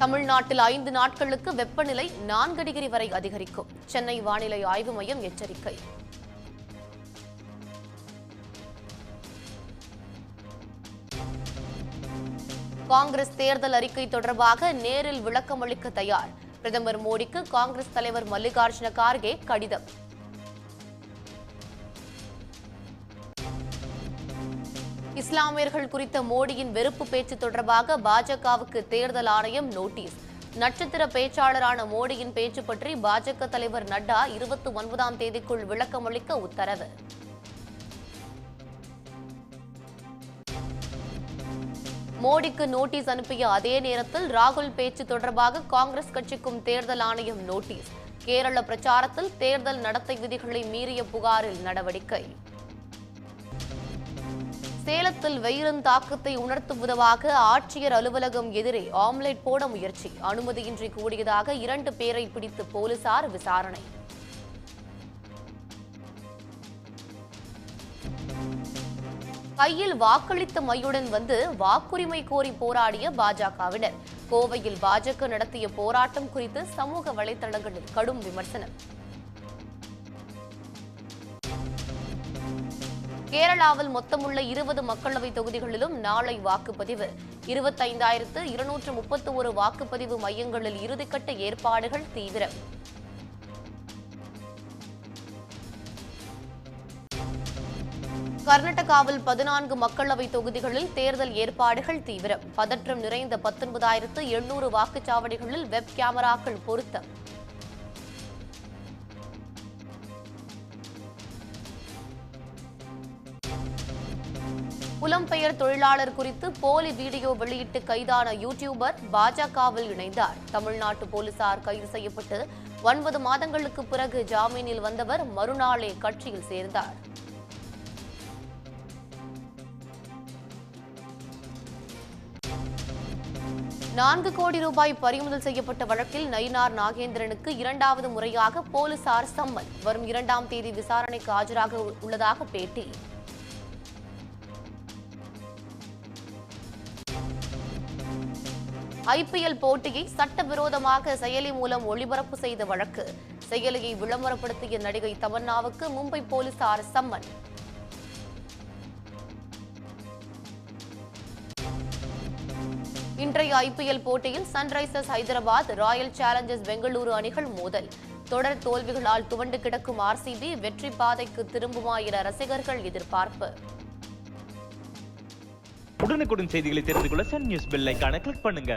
தமிழ்நாட்டில் 5 நாட்களுக்கு வெப்பநிலை 4 டிகிரி வரை அதிகரிக்கும். சென்னை வானிலை ஆய்வு மையம் எச்சரிக்கை. காங்கிரஸ் தேர்தல் அறிக்கை தொடர்பாக நேரில் விளக்கமளிக்க தயார். பிரதமர் மோடிக்கு காங்கிரஸ் தலைவர் மல்லிகார்ஜுன கார்கே கடிதம். இஸ்லாமியர்கள் குறித்த மோடியின் வெறுப்பு பேச்சு தொடர்பாக பாஜகவுக்கு தேர்தல் ஆணையம் நோட்டீஸ். நட்சத்திர பேச்சாளரான மோடியின் பேச்சு பற்றி பாஜக தலைவர் நட்டா 29ஆம் தேதிக்குள் விளக்கமளிக்க உத்தரவு. மோடிக்கு நோட்டீஸ் அனுப்பிய அதே நேரத்தில் ராகுல் பேச்சு தொடர்பாக காங்கிரஸ் கட்சிக்கும் தேர்தல் ஆணையம் நோட்டீஸ். கேரள பிரச்சாரத்தில் தேர்தல் நடத்தை விதிகளை மீறிய புகாரில் நடவடிக்கை. சேலத்தில் வெயிலின் தாக்கத்தை உணர்த்தும் விதமாக ஆட்சியர் அலுவலகம் எதிரே ஆம்லெட் போட முயற்சி. அனுமதியின்றி கூடியதாக 2 பேரை பிடித்து போலீசார் விசாரணை. கையில் வாக்களித்த மையுடன் வந்து வாக்குரிமை கோரி போராடிய பாஜகவினர். கோவையில் பாஜக நடத்திய போராட்டம் குறித்து சமூக வலைதளங்களில் கடும் விமர்சனம். கேரளாவில் மொத்தமுள்ள 20 மக்களவை தொகுதிகளிலும் நாளை வாக்குப்பதிவு. 25,231 வாக்குப்பதிவு மையங்களில் இறுதிக்கட்ட ஏற்பாடுகள் தீவிரம். கர்நாடகாவில் 14 மக்களவை தொகுதிகளில் தேர்தல் ஏற்பாடுகள் தீவிரம். பதற்றம் நிறைந்த 19,800 வாக்குச்சாவடிகளில் வெப் கேமராக்கள் பொருத்தம். புலம்பெயர் தொழிலாளர் குறித்து போலி வீடியோ வெளியிட்டு கைதான யூடியூபர் பாஜகவில் இணைந்தார். தமிழ்நாட்டு போலீசார் கைது செய்யப்பட்டு 9 மாதங்களுக்கு பிறகு ஜாமீனில் வந்தவர் மறுநாளே கட்சியில் சேர்ந்தார். $4 கோடி பறிமுதல் செய்யப்பட்ட வழக்கில் நயினார் நாகேந்திரனுக்கு 2வது முறையாக போலீசார் சம்மன். வரும் 2ஆம் தேதி விசாரணைக்கு ஆஜராக உள்ளதாக பேட்டி. IPL போட்டியை சட்டவிரோதமாக செயலி மூலம் ஒளிபரப்பு செய்த வழக்கு. செயலியை விளம்பரப்படுத்திய நடிகை தமன்னாவுக்கு மும்பை போலீசார் சம்மன். இன்றைய IPL போட்டியில் Sunrisers Hyderabad, Royal Challengers Bengaluru அணிகள் மோதல். தொடர் தோல்விகளால் துவண்டு கிடக்கும் RCB வெற்றி பாதைக்கு திரும்புமா என ரசிகர்கள் எதிர்பார்ப்பு. உடனுக்குடன் செய்திகளை தெரிந்து கொள்ள சன் நியூஸ் பெல் ஐகானை கிளிக் பண்ணுங்க.